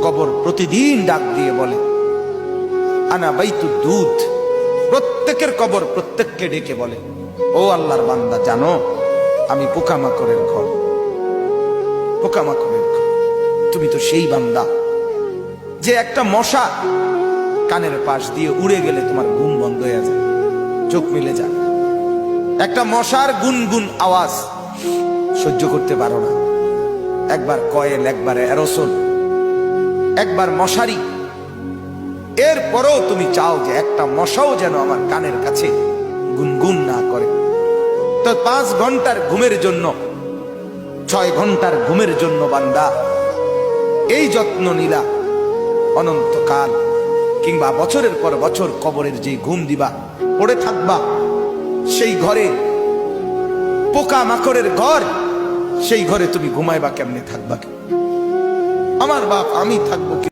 কবর প্রতিদিন ডাক দিয়ে বলে আনা বাইতু দুধ। প্রত্যেকের কবর প্রত্যেককে ডেকে বলে, ও আল্লাহর বান্দা, জানো আমি পোকামাকড়ের ঘর, পোকামাকড়ের ঘর। তুমি তো সেই বান্দা যে একটা মশা কানের পাশ দিয়ে উড়ে গেলে তোমার ঘুম বন্ধ হয়ে যায়, চোখ মিলে যায়। একটা মশার গুনগুন আওয়াজ সহ্য করতে পারো না। একবার কয়েল, একবার অ্যারোসল, একবার মশারি, এরপরও তুমি চাও যে একটা মশাও যেন আমার কানের কাছে গুনগুন না করে। তো 5 ঘন্টার ঘুমের জন্য, 6 ঘন্টার ঘুমের জন্য বান্দা এই যত্ন নিলা, অনন্তকাল কিংবা বছরের পর বছর কবরের যে ঘুম দিবা, পড়ে থাকবা সেই ঘরে, পোকা মাকড়ের ঘর, সেই ঘরে তুমি ঘুমাইবা কেমনে, থাকবা? আমার বাপ, আমি থাকবো।